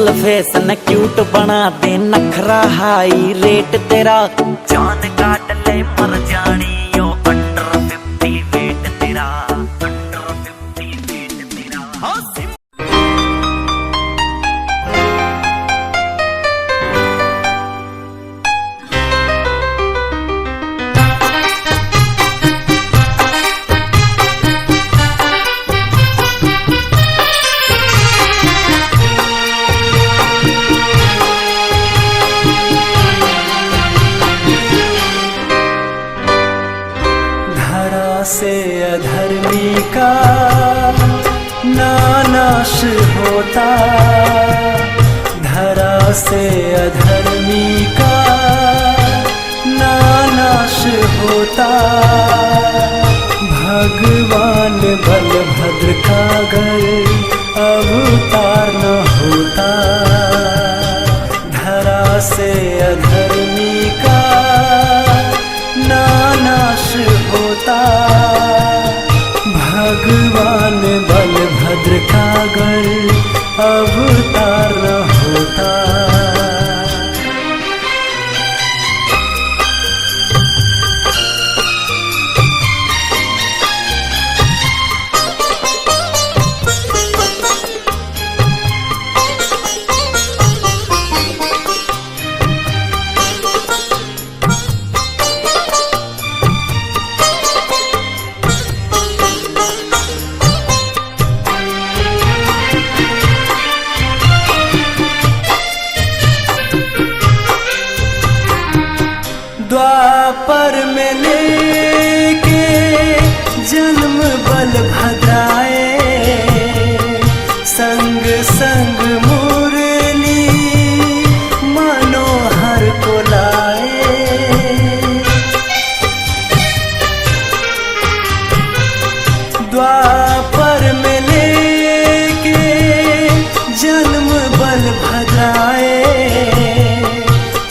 Simple face न cute बना दे, नखरा हाई रेट तेरा जान काट ले मर जानी यो। अंडर 50 वेट तेरा, अंडर 50 वेट तेरा। से अधर्मी का नाश होता, धरा से अधर्मी का नाश होता। भगवान बलभद्र का घर अवतार न होता, धरा से अधर्मी का नाश होता। भगवान बलभद्र का घर अवतार न होता। द्वापर में लेके जन्म बलभद्राए, संग संग मुरली मनोहर को लाए। द्वापर में लेके जन्म बलभद्राए,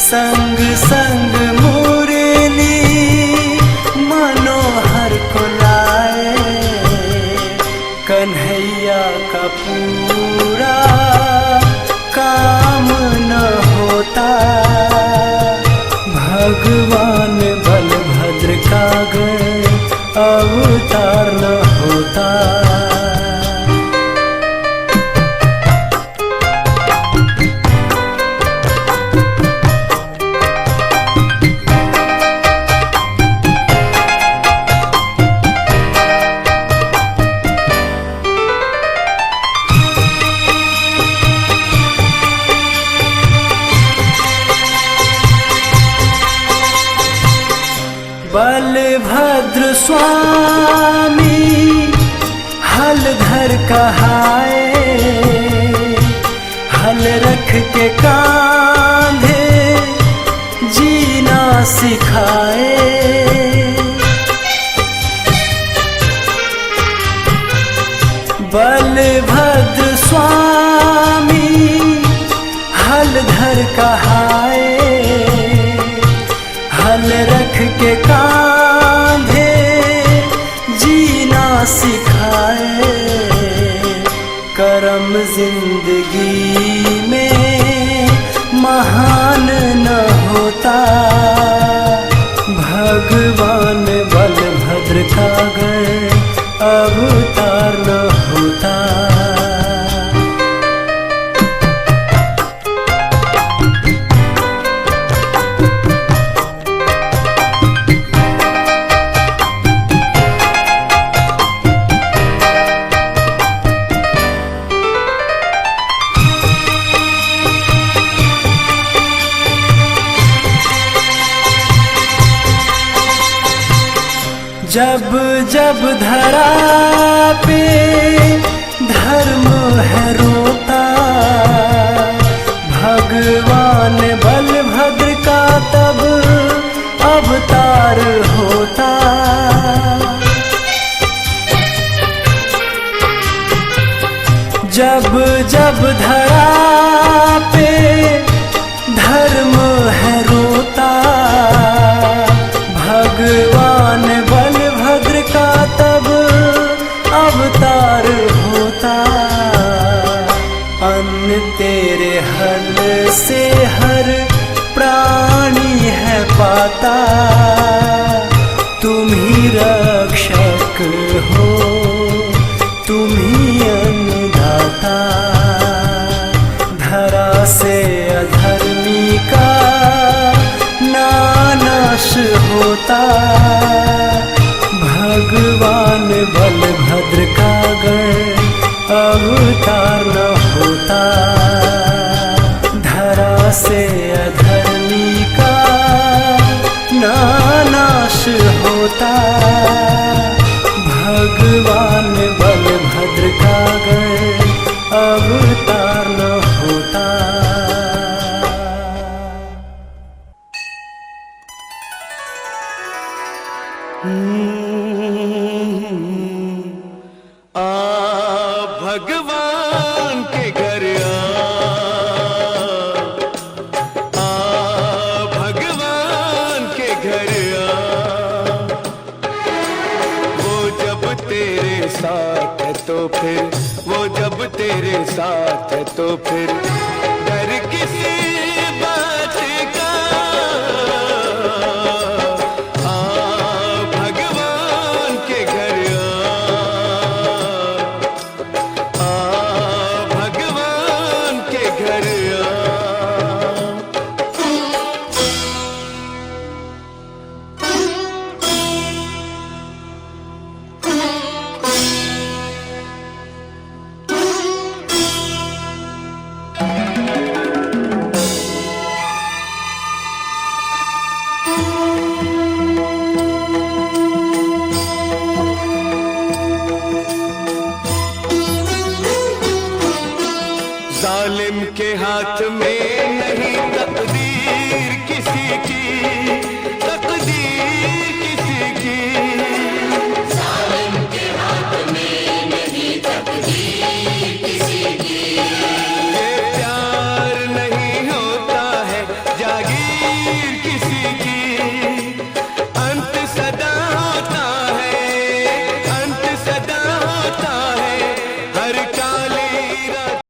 संग संग कन्हैया का पूरा काम न होता। भगवान बलभद्र का घर अवतार न होता। बलभद्र स्वामी हलधर कहाए, हल रख के कांधे जीना सिखाए। बलभद्र स्वामी हलधर कहाए, हल रख के कांधे जीना सिखाए। करम जिंदगी में महान न होता, भगवान बलभद्र का घर अवतार न होता। जब जब धरा पे धर्म है रोता, भगवान बलभद्र का तब अवतार होता। जब जब धरा पे धर्म है रोता, भगवान बलभद्र का तब अवतार होता। अन्य तेरे हल से हर प्राणी है पाता, तुम ही रक्षक हो, तुम ही अन्नदाता। धरा से अधर्मी का नाश होता, भगवान बलभद्र का गण अवतार न होता। धरा से अधर्मी का नाश होता, भगवान बलभद्र का गण अवतार न होता। भगवान के घर भगवान के घर वो जब तेरे साथ है तो फिर, वो जब तेरे साथ है तो फिर डर किसी बात का। भगवान के घर भगवान के घर जालिम के हाथ में नहीं तकदीर किसी की, तकदीर किसी की। जालिम के हाथ में नहीं तकदीर किसी की। ये प्यार नहीं होता है जागीर किसी की। अंत सदा होता है, अंत सदा होता है हर काली रात।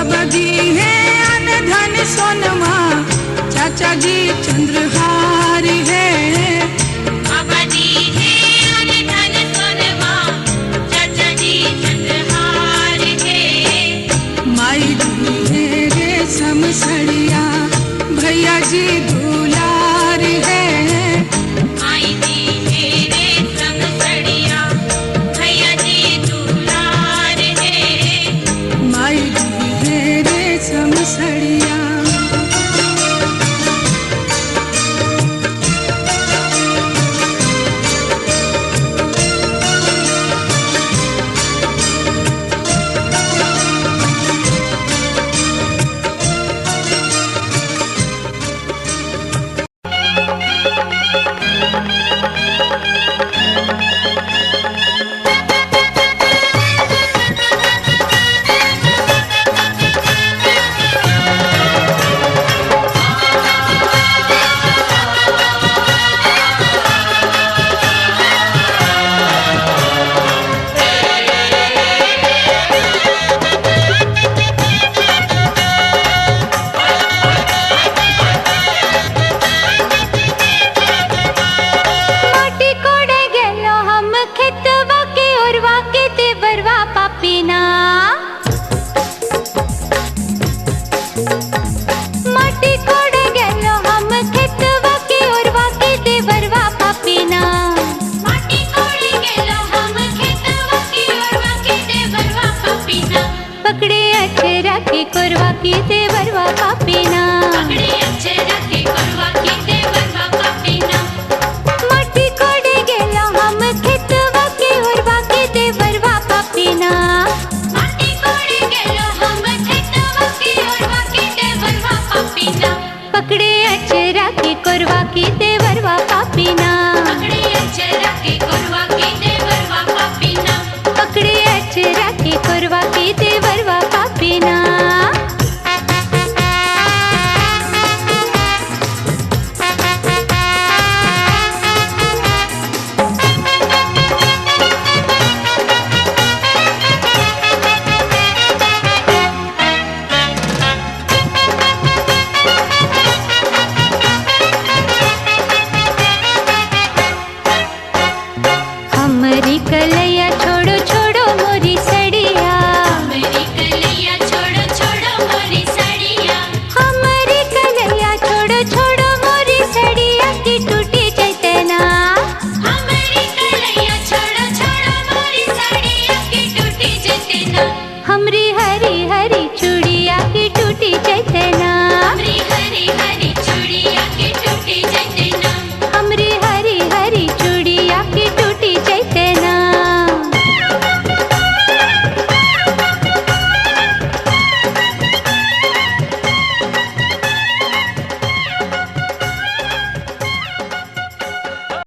बाबा दी है अन धन सोनमा, चाचा जी चंद्रहार है। बाबा दी है अन धन सोनमा, चाचा जी चंद्रहार है। माई दी है रेशम सड़िया, भैया जी दुलार है। माई दी है रेशम सड़िया, भैया जी दुलार है। माई दी है रेशम सड़िया। पकड़े अक्षरा के कोरवा की देवरवा पापीना, पकड़े अक्षरा के कोरवा की